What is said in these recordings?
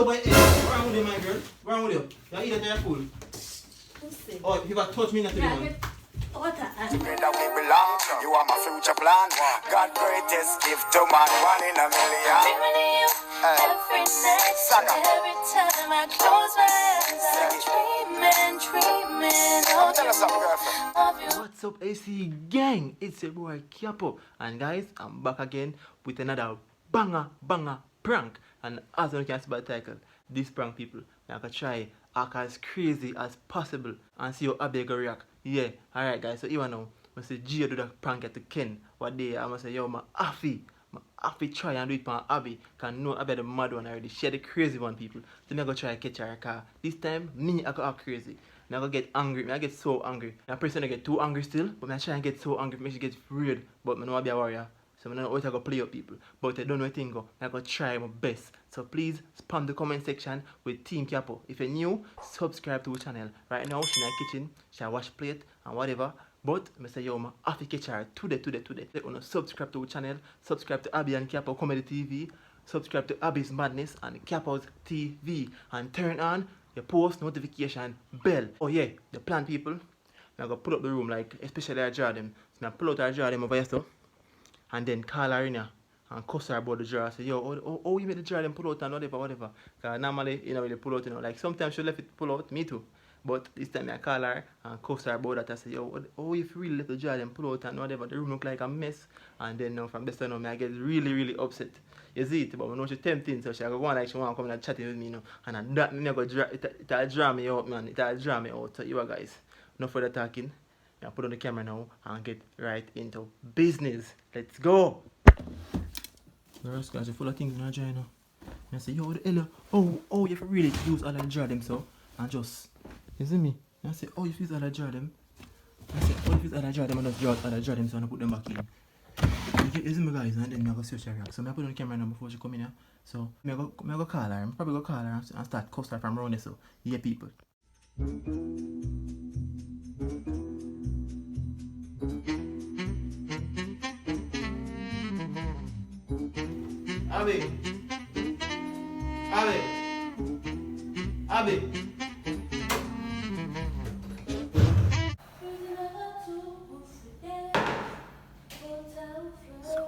over your head. What's wrong with you, my girl? What's wrong with you? You eat it, you're full. Oh, if you got touch me, not to be one. That we belong to. You are my future plan. God greatest gift to man, 1 in a million. Every night, every time I close my eyes, I'm dreaming of you. What's up, AC gang? It's your boy Capo, and guys, I'm back again with another banger prank. And as you can see by the title, this prank, people, I can try act as crazy as possible and see how Abbi go react. Yeah, alright guys, so even now, I say G do that prank at the Ken. What day I must say, yo, my Abbi try and do it for Abbi. Can know Abbi the mad one already. She the crazy one, people. So I go try catch her car. This time, me I go act crazy. I go get angry. I get so angry. That person I get too angry still, but I try and get so angry, make she get afraid. But I know I be a warrior. So I don't know what I go play up, people. But I don't know anything go. I go try my best. So please spam the comment section with Team Capo. If you're new, subscribe to the channel. Right now, she's in the kitchen, she wash plate and whatever. But I say, yo, I have to catch her today. They want to subscribe to the channel, subscribe to Abbi and Capo Comedy TV, subscribe to Abbi's Madness and Capo's TV, and turn on your post notification bell. Oh yeah, the plan, people. I'm gonna pull up the room, like especially I draw them. So I pull out our draw them over here, so. And then call her in here and cuss her about the jar. Say, yo, oh, you made the jar then pull out and whatever. Because normally, you know, really pull out, you know. Like sometimes she left it pull out, me too. But this time I call her and cuss her about that. I say, yo, oh, if you really let the jar then pull out and whatever, the room look like a mess. And then from this time on, I get really upset. You see it, but I know she's tempting, so she go on like she want to come and chat with me, you know. And that me go it'll draw me out, man. It'll draw me out. So you guys, no further talking. I put on the camera now and get right into business. Let's go. The rest guys are full of things in our jar now. And I say, yo, the hell, oh, you have to really use all that jar them so and just, you see me? And I say, oh, you use all that jar them. I say, oh, you use all that jar them and just draw all that jar them so I put them back in. You see me guys, and then I go search her. So I put on the camera now before she come in here. So I go call her. I'm probably go call her and start cuss her from around there. So yeah, people. Abbi. So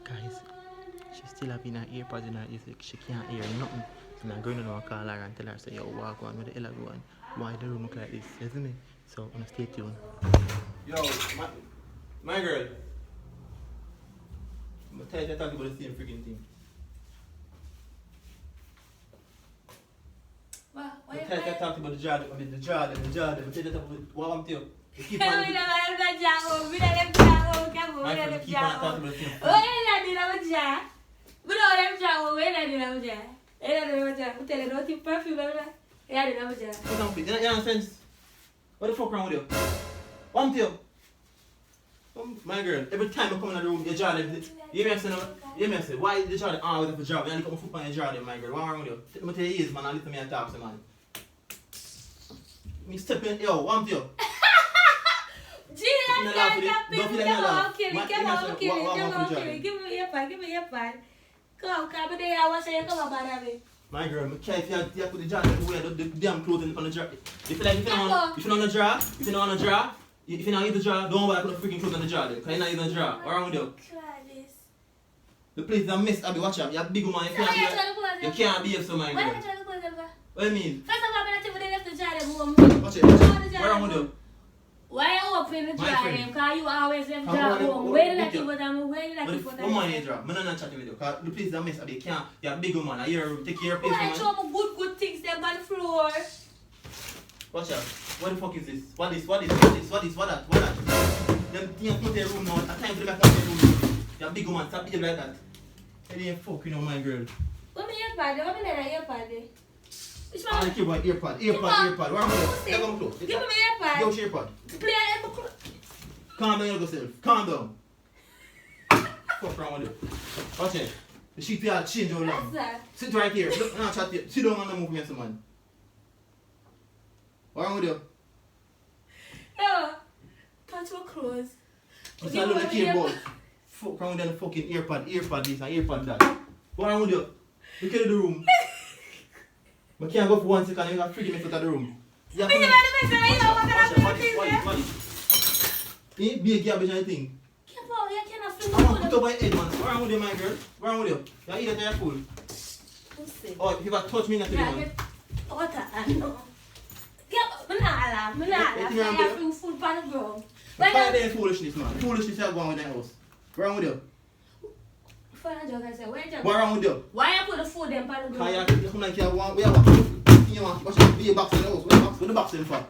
guys, she's still having her earpods in her ears, she can't hear nothing. So I'm going to call her and tell her, say, yo, walk on with the hell go on. Why the room look like this, you see me? So I'm gonna stay tuned. Yo, my girl. I'm tired of talking about the same freaking thing. What? I'm tired of talking about the jar, I'm tired of talking about what I'm telling you. You keep on talking about the same. What the fuck wrong with you? What am you? My girl, every time I come in the room, you draw them. You may say, why you draw them? Ah, with the job. You only come foot on your draw them, my girl. What wrong with you? Let me tell you, man, I listen to me and talk to man. Me step in, yo, what am you? Give me your pad. Come, I want to say, come about Abbi. My girl, I care if you put the jar everywhere, the damn clothes in the jar. If you don't want to draw, if you don't want to draw, if you don't use the jar, don't worry, put the freaking clothes in the jar then. Because you're not using the jar. What's wrong with you? The place is a mess, Abbi, watch out. You're a big woman, you can't behave so, my girl. What do you mean? First of all, I'm going to left the jar home. Watch it. What's wrong with you? Why you open the jar home? Because you always left jar home. Where did I keep it? Where did I keep it? What money you draw? I'm not chatting with you. Because the place is a mess, Abbi. You can't. You're a big woman. You take care of your place, man. man. Show me good things there on the floor. Watch out. What the fuck is this? What that? Them things come to your room now. At times they come to your room. You're a big woman. Stop behaving like that. You ain't fuck, you know, my girl. What me earpad? What me let an earpad? Which one? I keep on earpad. Where am I? Give me close. Give me my earpad. Yo, earpad. Play it. Calm down yourself. Calm down. Fuck wrong with you. Watch it. The sheet will change your long. Sit right here. Look, now chat here. Sit down and move me, man. What's wrong with you? Yo, touch my clothes. This is the cable. Fuck around with the fucking earpod this and earpod that. What wrong with you? Look at the room. I can't go for 1 second, you got freaking me out of the room. Yeah, Me come never on. know what I'm doing. What? You ain't big garbage anything. Careful, you cannot fling I want to the put up my head, man. What wrong with you, my girl? What wrong with you? You eat that, you're full. Pussy. Oh, if you got touch me, not to Yeah, man. get water and no. Me nah laugh. I have to food for the ground. Why are they foolishness, man? Foolishness is going with that house. What wrong with you? Father joke, I say, where you What wrong with you? why you put the food them for the ground? You come like you want, we have a, you want to be a box in the house. What the box in for?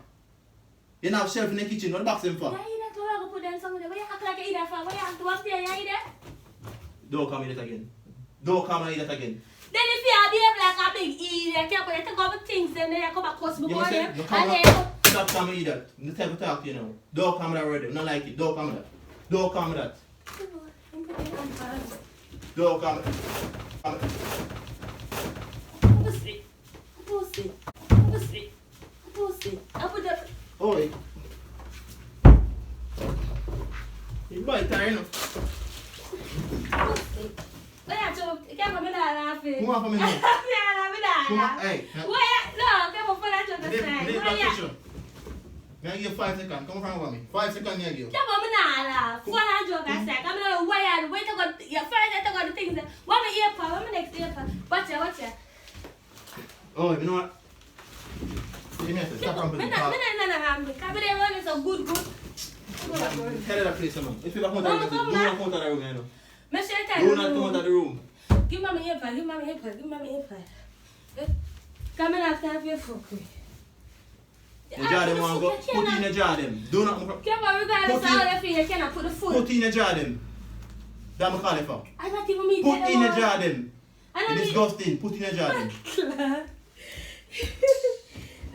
You don't have shelf in the kitchen, what the box in for? Yeah, you don't know how to put them somewhere. Why you act like you eat that for? Why you act to up there, you eat that? Don't come in that again. Don't come and eat that again. Then if you behave like a big idiot, you can't take up things, then you come across You before must them. say, And then stop coming eat that. I'm the type of talk to you now. Don't come with that word. I don't like it. Don't come with that. Don't come with that. Don't come with that. Pussy. I put that. Oi. You bite her, you know. Pussy. Why you to? Can't come in laughing. Come on for me now. Come on, hey. Why you? No, come on for that joke to say. Why you? May I give you 5 seconds? Come from me. 5 seconds, may I give you. Come on, me nah laugh. For that joke I say. Come on, why you? Wait to go. You first to go the things. What my earpod? What my next earpod? Watch ya. Oh, you know what? Give me a second. Stop from me. No. Come there running so good. Tell her that place, man. If you don't come out of the room, do not come out of the room, you know. Me say tell Do you. not come out of the room. Give me my earpod. Come in after have your fuck me. The jar them want to go. Put in the jar them. Do not move. Come on, regardless of how you feel, you cannot put the food. Put in the jar them. That's what I call it for. I not even mean Put in the jar them. I It's don't disgusting. Put in the jar them.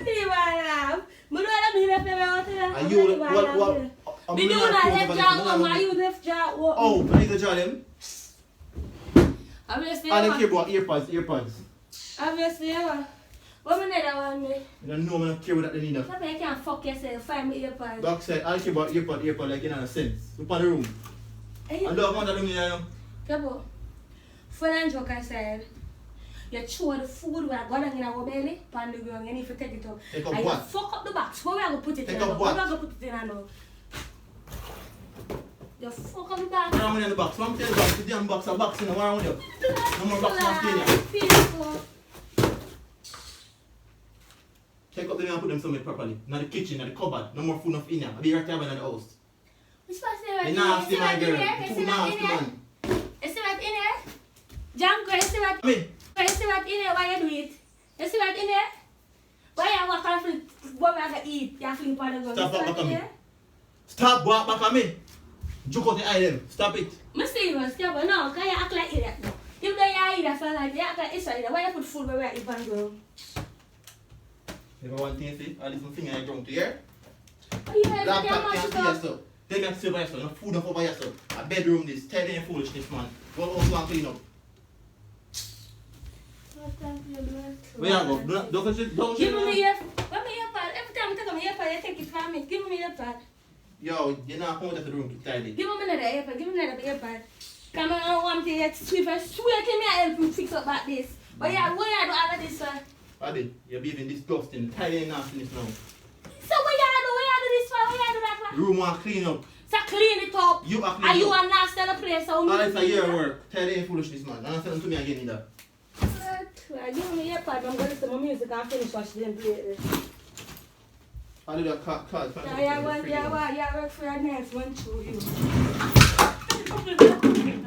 You laugh. Me know that me left them out there. And you, what? Me do not left jar one, why you left jar one? Oh, I need the jar them. Obviously, I don't care about earpods. Obviously, what me need that one, me? I don't know, I don't care what they need. Maybe you can't fuck yourself, find me earpod. Doc said, I care about earpod like in a sense. Look on the room. And don't want to do me, you know. Come on. Friend and joke I said, you chew the food where I got in our belly, pan the ground, and if you take it up. Take up and what? you fuck up the box. Where we are going to put it Take in? up what? Where we are going to put it in? I know. You fuck up the box. What am I in the box? What am I in the box? The damn box, a box in the one with you. No more box, no stay there. Beautiful. Take up them and put them somewhere properly. Not the kitchen, not the cupboard. No more food enough in here. I'll be right there in the house. Which part is right You in here? nasty, You see my right in girl. here? You You too see right nasty, in here? man. You see right in here? Jungle, you see right Me. You see right in here? Why you do it? You see right in here? Why you walk and flip? What we are going to eat? You flip on the ground. Stop You see walk right back at in me. here? Stop walk back at me. G0t the item. Stop it. I'm serious, Kevin. No, because you act like idiot now. Even though you eat that for like, you act like Israel. Why you put food where we are eating ground? If I want things, see, I leave some finger in the ground to here. Oh, you have Laptop to can't mash see it up. yourself. Take that to by yourself. No food enough by yourself. A bedroom this. Tell them foolishness, man. Go also and clean up. Where you go? Don't touch it. Don't Give touch me it. your, what me your pad? Every time I take my earpad, you take it from me. Give me your pad. Yo, you're not coming to the room to tidy. Give me another earpad. Give me another earpad. Come on, I don't want to get sweep and sweep. Can me help you fix up like this? But yeah, why you do all of this for? Abbi, you're being disgusting. Tidy and nastiness now. So what you do? What you do this for? What you do that for? Room want clean up. So clean it up. You are And clean you up. are nasty the place. So All it's a year work. Tidy and foolishness, man. And send them to me again either. Give me your pad. I'm going to listen to my music and finish watching them play it. I do that card. Yeah, work for your next one through you.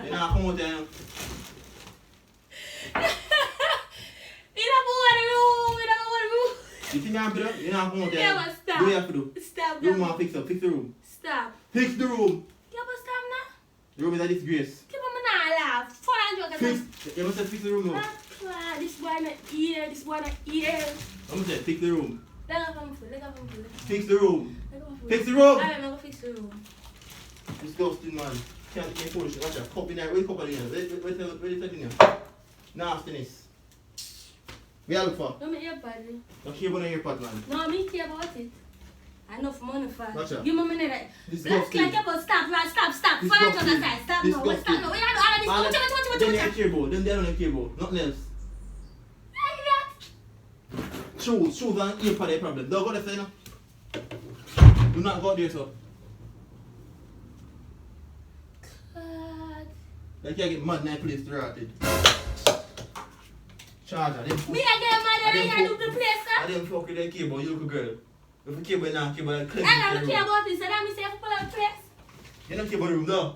You're not coming to them. You think I'm better? You're not coming to Yeah, them. but stop. Do what you have to do. Stop. Room want fix up. Fix the room. Stop. Fix the room. Yeah, but stop now. The room is a disgrace. Keep on not laugh. 400 Fix. You must say fix the room now. This boy not here. This boy not here. I'm gonna say fix the room. Let go from food. Let go from food. Fix the room. Let go from food. Fix the room. I don't know. Fix the room. Disgusting, man. Can't get foolish. Watch out. Cup in there. Wait, cup in there. Wait, in here. Nastiness. We are looking for. No, me earpad. Don't care about the earpod, man. No, me care about it. Enough money for. Gotcha. Give me a minute. This Let's disgusting. like about stop. Right, stop. for that other side. Stop now. What's that now? What you do all of this? What? Then they care about. Then they don't care about. Nothing else. Shoes and earpod are a problem. Don't go there, say no. Do not go there, so. God. Like you get mad in that place started. Charger, them. Me I get mad and I look the place, I didn't fuck with that cable, you look a girl. If a cable now, cable, I clean I don't care about this, and I'm say for the place. You don't cable room, though.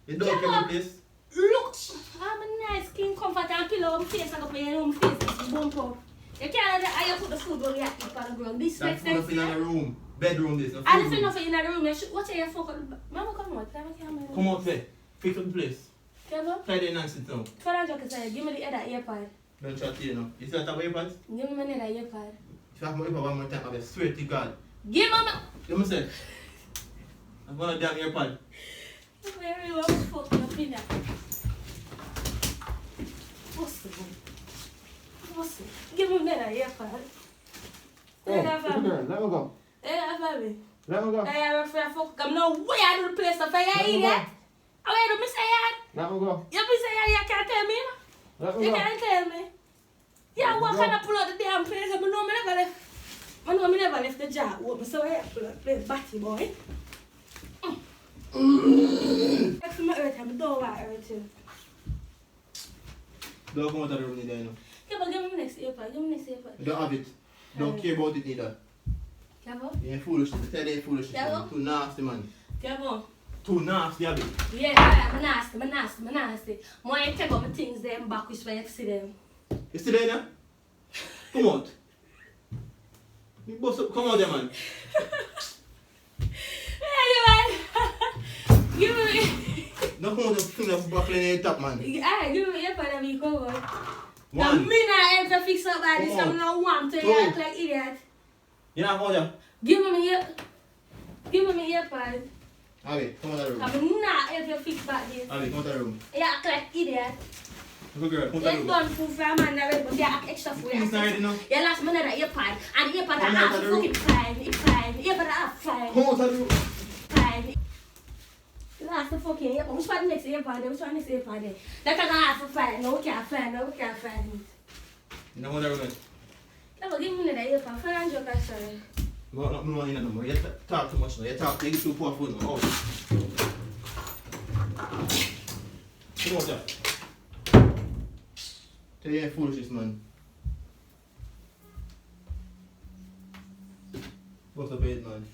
You don't cable place. Look, I'm a nice king comfort and pillow on face and go for your own face. It's bump up. You can't I put the food where you have to put on the ground. This That's makes full sense. up in the room. Bedroom this. I just enough in the room. Watch your fuck. Mama, come out. Come out there. Fix up the place. Come on. Try the Nancy now. For that joke, say, give me the other earpod. Don't chat to you now. You still have earpads? Give me my other earpod. If I have my earpod one more time, I swear to God. Give me my... You must say, I'm gonna damn earpod. Very well, fuck up in that. What's the one? Give me another earpod. Let me go. Let me go. I have a friend fuck. I'm no way I do the place of fire, idiot. How you do me say that? Let me go. You me say that, you can't tell me. Let me You go. can't tell me. Yeah, what kind of pull out the damn place? I know me never left. I know me never left the job. So I pull out the place, batty boy. That's my earth. I don't want earth too. Don't come out of the room neither, you know. Yeah, but give me next earpod. Give me next earpod. You don't have it. Don't care about it neither. Come You ain't foolish. Tell you ain't foolish. Yeah. Too nasty, man. on. Too nasty, Abbi. Yeah, I'm nasty. More I take out my things there and back which way I see them. You still there now? Come out. You bust up. Come out there, man. Anyway, give me. Don't come out the finger buckling in your top, man. Give me earpod and me come on. One. Now, me not aim to fix up by this. Come on. I'm not want to Two. act like idiot. You know how there? Give me my earpod. Abbi, come out of the room. I'm not able to fix back this. Abbi, come out of the room. You act like idiot. Good girl, come out of the You room. done food for a man already, but you act extra food. Things already now. You lost me another earpod, and the earpod Come are out half of the room. fucking fine. It's fine. The earpod are half fine. Come out of the room. Fine. You lost the fucking earpod. Which one next earpod there? Which one next earpod there? That are half fine. No, we can't find it. You know what I mean? Never give me another earpod. For a joke, I'm sorry. No, no more. You talk too much now. You talk, you get too powerful now. Oh. Come out there. Tell you ain't foolishness, man. What's up, bed, man?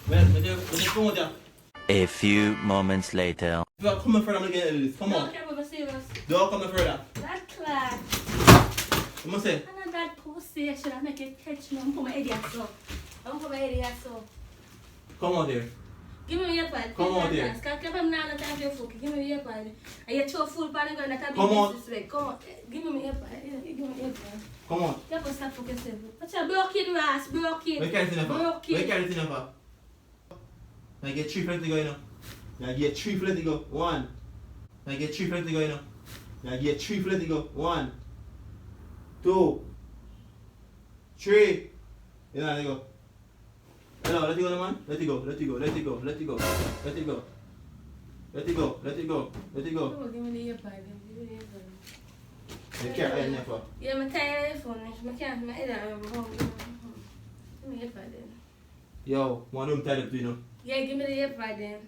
Well, come out there. A few moments later. If you're coming further, I'm gonna get into this. Come on. Okay, but serious. Don't come further. That class. Come on, say. I know that pussy. I should have make it catch me. I'm for my idiot, so. Come out there. Give me your pad. Come on there. Can't I'm not a time for give me your pad. I get two full pad and that can be Come on. disrespect. Come on. Give me your pad. Give me your pad. Come on. You have to stop fucking yourself. What's your broke it, Ross? Broke it. Where carry it in Broke Where it. carry it in Now get 3 flags to go, you know. Now get 3 flags to go. 1. Now get 3 flags to go, you know. Now get 3 flags to go. 1, 2, 3. You know, let it go. Hello, let it go, man. Let it go. Let it go. Let it go. Let it go. Let it go. Let it go. Let it go. Let it go. Come on, give me the earpod. Give me the earpod. You can't end never. Yeah, I'm tired of the phone. I can't. My head out. Give me the earpod then. Yo, one room tied up to you know. Yeah, give me the earpod then.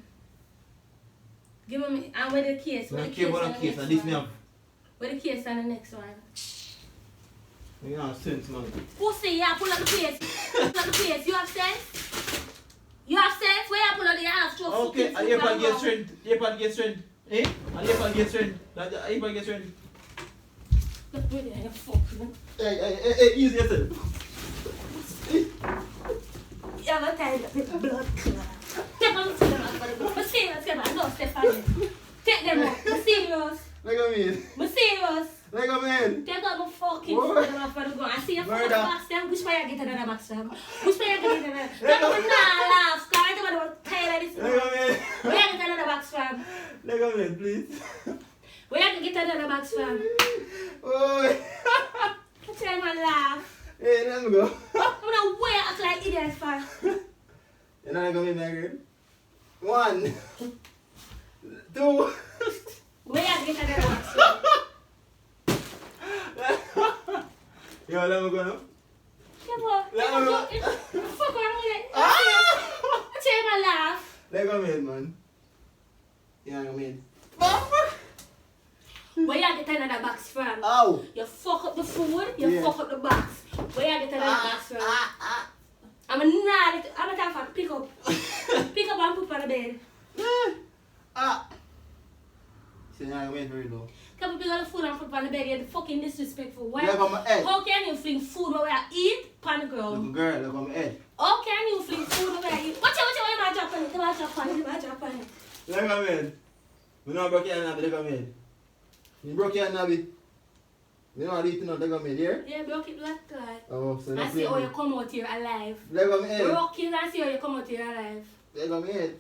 Give me. And where the case? I Where don't the care case about on the the case. next And this me one? have. Where the case on the next one? You know, sense, man. Pussy, yeah, pull out the case. Pull out the case. You have sense? You have sense? Where you pull out the ass? Okay, and your pan get strength. Your pan get strength. Eh? And your pan get strength. Your pan get strength. Look, where the hell fuck? Hey, easy yourself. You have a time with blood clot. Take them to the hospital. I'm serious, come on. No, Stephanie. Take them out. I'm serious. Like a man. I'm serious. Like a man. Take out my fucking What? foot off for the gun. I see your fucking Murder. box them. Which way you get another box from? Which way you get another? Don't not laugh. Cause I don't want to tell you this. Like a man. Where you get another box from? Like a man, please. Where you get another box from? Oh. Tell my laugh. Hey, let me go. I'm not way act like idiots for. You're not gonna make me again. 1, 2. Where you get another box from? Yo, let me go now. Yeah, boy. Let me go. Fuck around with it. I tell you my laugh. Let go, man. Yeah, I mean. Where you get another box from? Ow! You fuck up the food, you Yeah. fuck up the box. Where you get another box from? I'm a time for pick up. Pick up and put on the bed. So now I went very low. Can we pick up the food and put on the bed? You're fucking disrespectful. Why? Look on my head. How can you fling food where I eat on the ground? Little girl, look on my head. How can you fling food where I eat? Watch out, you might drop on it, you might drop on it, you might drop on it. Look on my head. We know I broke your hand, Abby, look on my head. You broke your hand, Abby. You know I eat not look on my head, here? Yeah, broke it black guy. Oh, so I that's see how it. you come out here alive. Look on my head. Broke it and see how you come out here alive. Look on my head.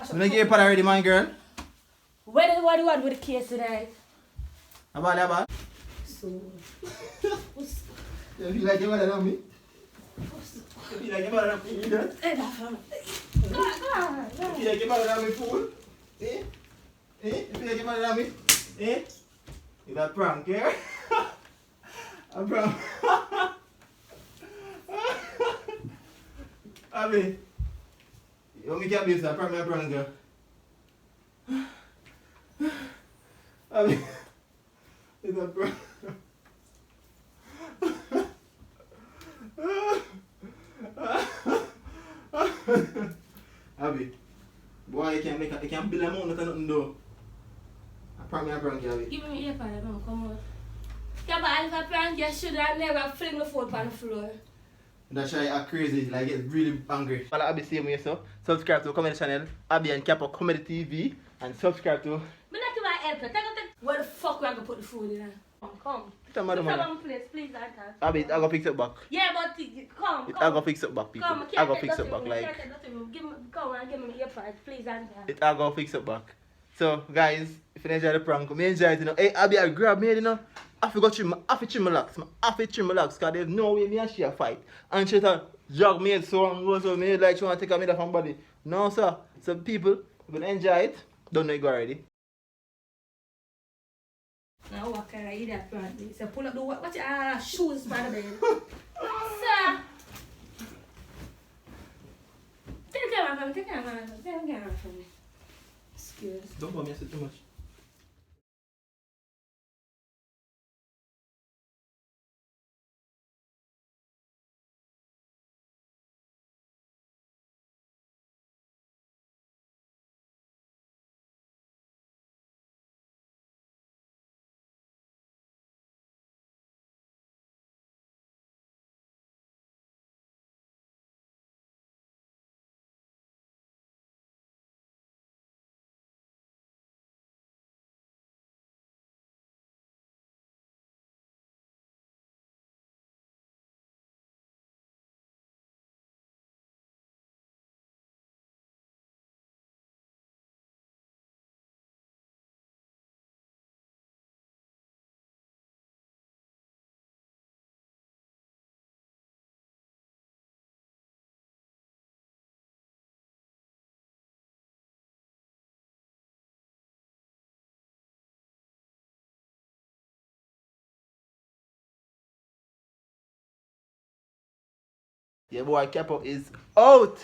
I'm gonna get a pot already, my girl. What do you want with the case today? About that, bad? So, You feel like you're better than me? You feel like you're better than me, you know? You feel like you're better than me, fool? Eh? Eh? You feel like you're better than me? Eh? Is that prank, yeah? A prank. Abby, you want me to abuse that prank, my prank, girl? Abby, is that prank? Abby, boy, you can't build a mountain with nothing though. I prank you, Abby. give me your pen, man, come on. Yeah, but if I prank you, should I never fling the food on the floor? That's why I crazy, like it's really angry. Follow Abby same way, so subscribe to the comedy channel, Abby and Capo Comedy TV, and subscribe to. Me not give my help. Where the fuck we are gonna put the food in? Come. Come Put on, some man. on place, please, Anton. Abby, I go fix it back. Yeah, but come. I go fix it back, people. Come, I go fix it back, like. Come and give me your part, please, Anton. I go fix it back. So, guys, if you enjoy the prank, me enjoy it, you know. Hey, Abby, I grab me, you know. I forgot trim my locks, because there's no way me and she a fight. And she thought, jog me so and go, so me like she want to take a minute from body. No, sir. So, people, if you enjoy it, don't know you go already. Now what can I eat that plant? So pull up the what's your shoes for the bed? Sir. Take the camera from me, take the camera from me. Excuse. Don't bother me, I said too much. Yeah, boy, Capo is out.